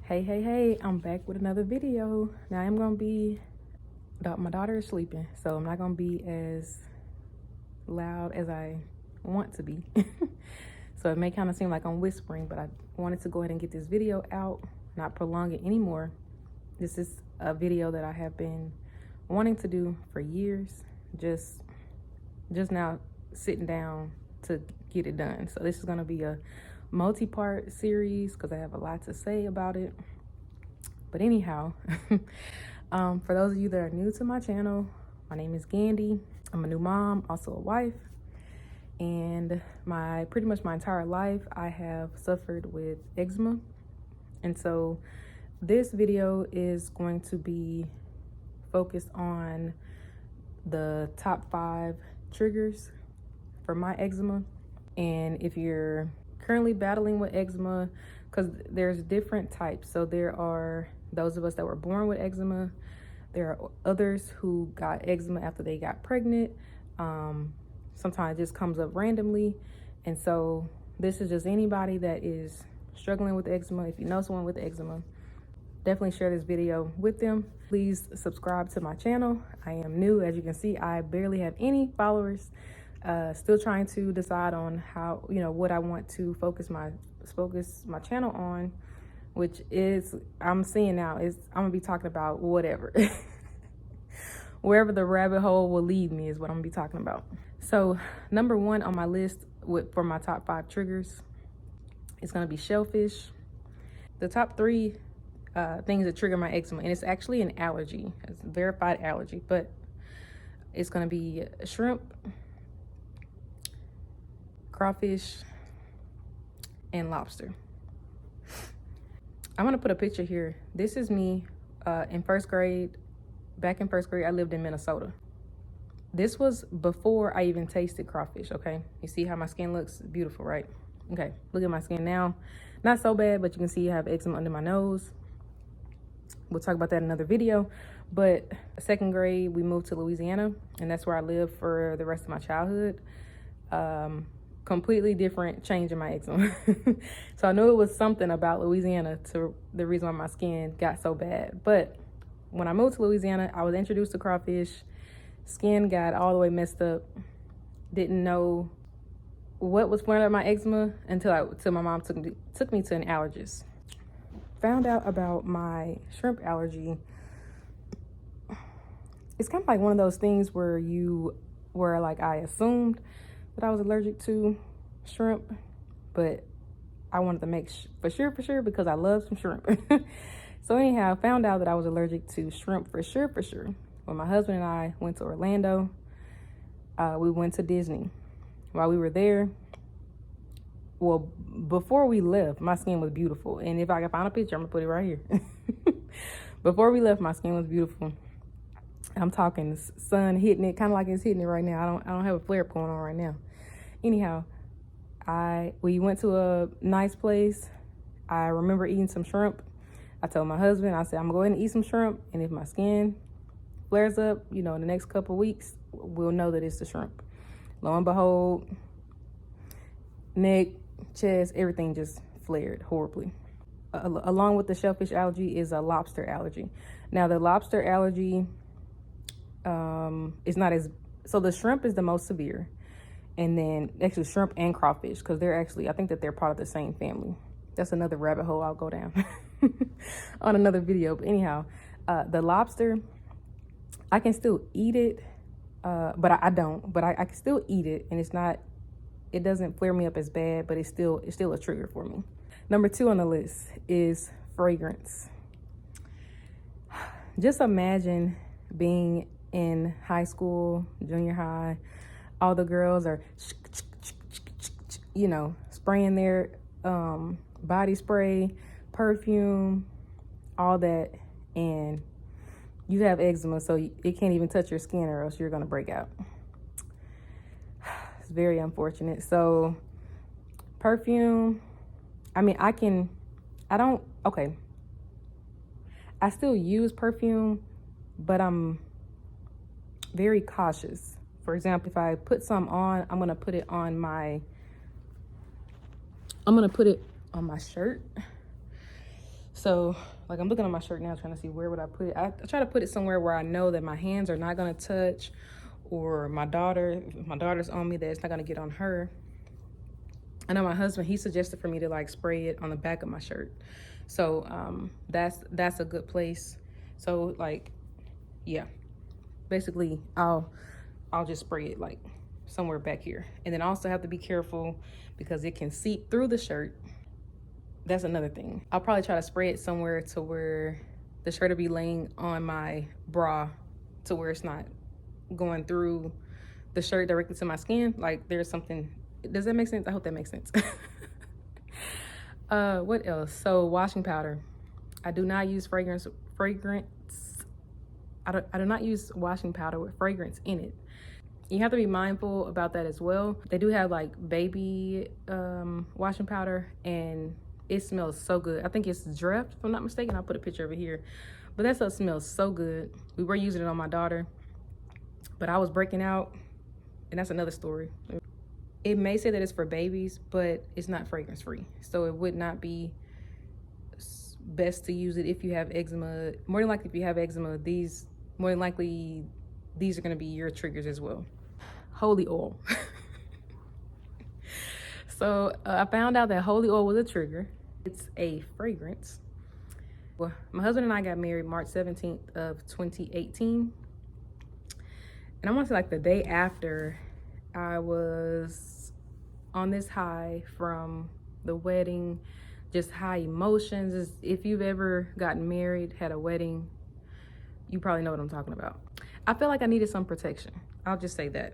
Hey, I'm back with another video. Now I'm gonna be, my daughter is sleeping, so I'm not gonna be as loud as I want to be. So it may kind of seem like I'm whispering, but I wanted to go ahead and get this video out, not prolong it anymore. This is a video that I have been wanting to do for years, just now sitting down to get it done. So this is gonna be a multi-part series because I have a lot to say about it. But anyhow, for those of you that are new to my channel, my name is Gandhi. I'm a new mom, also a wife, and pretty much my entire life I have suffered with eczema. And so this video is going to be focused on the top 5 triggers for my eczema. And if you're currently battling with eczema, because there's different types. So there are those of us that were born with eczema. There are others who got eczema after they got pregnant. Sometimes it just comes up randomly. And so this is just anybody that is struggling with eczema. If you know someone with eczema, definitely share this video with them. Please subscribe to my channel. I am new. As you can see, I barely have any followers. Still trying to decide on how, what I want to focus my channel on, which is, I'm seeing now, is I'm gonna be talking about whatever. Wherever the rabbit hole will lead me is what I'm gonna be talking about. So number 1 on my list for my top 5 triggers is gonna be shellfish. The top 3 things that trigger my eczema, and it's actually an allergy, it's a verified allergy, but it's gonna be shrimp, crawfish, and lobster. I'm gonna put a picture here. This is me in first grade. Back in first grade, I lived in Minnesota. This was before I even tasted crawfish, okay? You see how my skin looks? Beautiful, right? Okay, look at my skin now. Not so bad, but you can see I have eczema under my nose. We'll talk about that in another video. But second grade, we moved to Louisiana, and that's where I lived for the rest of my childhood. Completely different change in my eczema. So I knew it was something about Louisiana to the reason why my skin got so bad. But when I moved to Louisiana, I was introduced to crawfish. Skin got all the way messed up. Didn't know what was flaring up my eczema until my mom took me to an allergist. Found out about my shrimp allergy. It's kind of like one of those things where I assumed that I was allergic to shrimp, but I wanted to make for sure because I love some shrimp. So anyhow, I found out that I was allergic to shrimp for sure. When my husband and I went to Orlando, we went to Disney. While we were there, well, before we left, my skin was beautiful. And if I can find a picture, I'm gonna put it right here. Before we left, my skin was beautiful. I'm talking sun hitting it, kind of like it's hitting it right now. I don't have a flare up going on right now. Anyhow, we went to a nice place. I remember eating some shrimp. I told my husband, I said, I'm gonna go ahead and eat some shrimp, and if my skin flares up, in the next couple of weeks, we'll know that it's the shrimp. Lo and behold, neck, chest, everything just flared horribly. Along with the shellfish allergy is a lobster allergy. Now the lobster allergy is not as, so the shrimp is the most severe, and then actually shrimp and crawfish, because I think that they're part of the same family. That's another rabbit hole I'll go down on another video. But anyhow, the lobster, I can still eat it, but I don't, but I can still eat it, and it doesn't flare me up as bad, but it's still a trigger for me. Number 2 on the list is fragrance. Just imagine being in high school, junior high, all the girls are, spraying their body spray, perfume, all that, and you have eczema, so it can't even touch your skin or else you're gonna break out. It's very unfortunate. So perfume, I still use perfume, but I'm very cautious. For example, if I put some on, I'm gonna put it on my shirt. So like I'm looking at my shirt now trying to see where would I put it. I try to put it somewhere where I know that my hands are not going to touch, or my daughter's on me, that it's not going to get on her. I know my husband, he suggested for me to like spray it on the back of my shirt. So that's a good place. So like, yeah, basically I'll just spray it like somewhere back here. And then I also have to be careful because it can seep through the shirt. That's another thing. I'll probably try to spray it somewhere to where the shirt will be laying on my bra, to where it's not going through the shirt directly to my skin. Like there's something, does that make sense? I hope that makes sense. What else? So washing powder. I do not use fragrance. I do not use washing powder with fragrance in it. You have to be mindful about that as well. They do have like baby washing powder, and it smells so good. I think it's Drift, if I'm not mistaken. I'll put a picture over here. But that stuff smells so good. We were using it on my daughter, but I was breaking out, and that's another story. It may say that it's for babies, but it's not fragrance free. So it would not be best to use it if you have eczema. More than likely, if you have eczema, more than likely, these are gonna be your triggers as well. Holy oil. So I found out that holy oil was a trigger. It's a fragrance. Well, my husband and I got married March 17th of 2018. And I want to say like the day after, I was on this high from the wedding, just high emotions. If you've ever gotten married, had a wedding, you probably know what I'm talking about. I felt like I needed some protection. I'll just say that.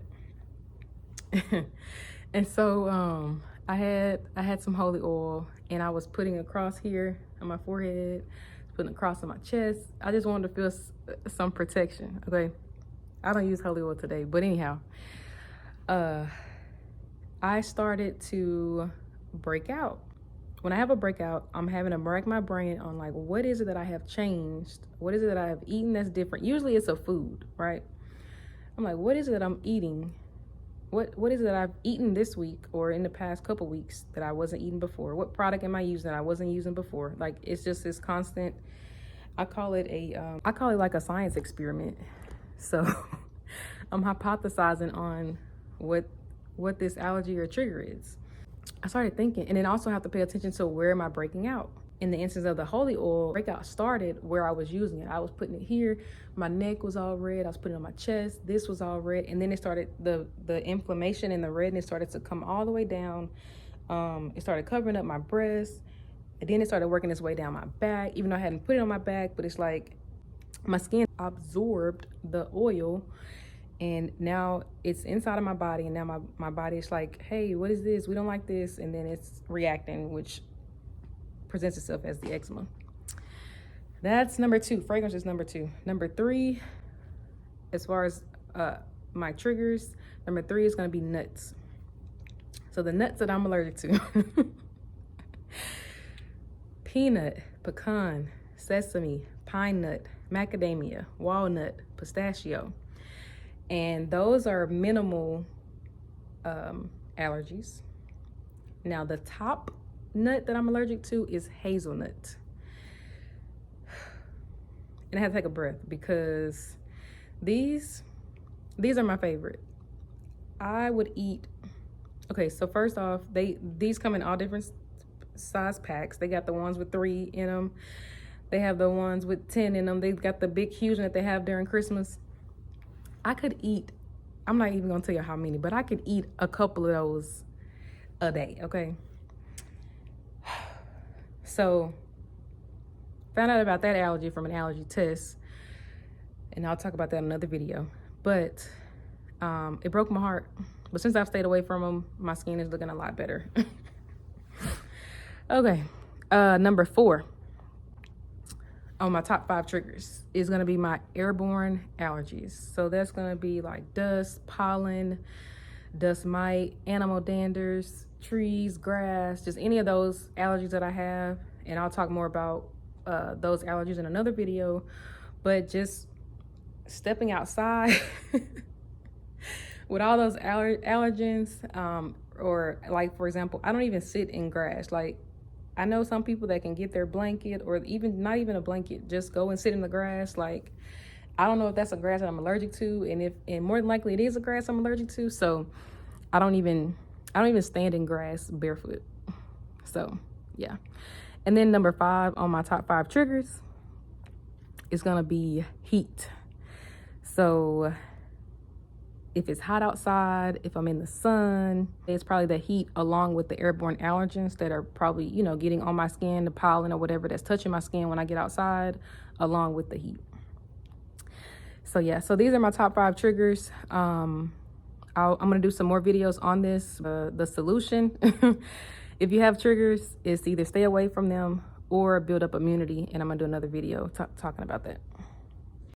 And so I had some holy oil, and I was putting across here on my forehead, putting across on my chest. I just wanted to feel some protection. Okay, I don't use holy oil today, but anyhow, I started to break out. When I have a breakout, I'm having to rack my brain on like, what is it that I have changed? What is it that I have eaten that's different? Usually it's a food, right? I'm like, what is it that I'm eating? What is it that I've eaten this week or in the past couple weeks that I wasn't eating before? What product am I using that I wasn't using before? Like, it's just this constant, I call it like a science experiment. So I'm hypothesizing on what this allergy or trigger is. I started thinking, and then also have to pay attention to where am I breaking out. In the instance of the holy oil, breakout started where I was using it. I was putting it here. My neck was all red. I was putting it on my chest. This was all red. And then it started, the inflammation and the redness started to come all the way down. It started covering up my breasts. And then it started working its way down my back, even though I hadn't put it on my back. But it's like my skin absorbed the oil, and now it's inside of my body. And now my body is like, hey, what is this? We don't like this. And then it's reacting, which presents itself as the eczema. That's number 2. Fragrance is number 2. Number 3, as far as my triggers, number 3 is going to be nuts. So the nuts that I'm allergic to: peanut, pecan, sesame, pine nut, macadamia, walnut, pistachio. And those are minimal allergies. Now the top nut that I'm allergic to is hazelnut. And I had to take a breath because these are my favorite. I would eat, okay, so first off, these come in all different size packs. They got the ones with 3 in them. They have the ones with 10 in them. They've got the big huge that they have during Christmas. I could eat, I'm not even gonna tell you how many, but I could eat a couple of those a day, okay? So, found out about that allergy from an allergy test, and I'll talk about that in another video. But it broke my heart. But since I've stayed away from them, my skin is looking a lot better. Okay, number 4 on my top 5 triggers is gonna be my airborne allergies. So that's gonna be like dust, pollen, dust mite, animal danders, trees, grass, just any of those allergies that I have. And I'll talk more about those allergies in another video. But just stepping outside with all those allergens, or like, for example, I don't even sit in grass. Like, I know some people that can get their blanket, or even not even a blanket, just go and sit in the grass. Like, I don't know if that's a grass that I'm allergic to, and more than likely it is a grass I'm allergic to. So I don't even stand in grass barefoot. So yeah. And then number 5 on my top 5 triggers is gonna be heat. So if it's hot outside, if I'm in the sun, it's probably the heat along with the airborne allergens that are probably, you know, getting on my skin, the pollen or whatever that's touching my skin when I get outside, along with the heat. So yeah, so these are my top 5 triggers. I'm gonna do some more videos on this. The solution, if you have triggers, is to either stay away from them or build up immunity. And I'm gonna do another video talking about that.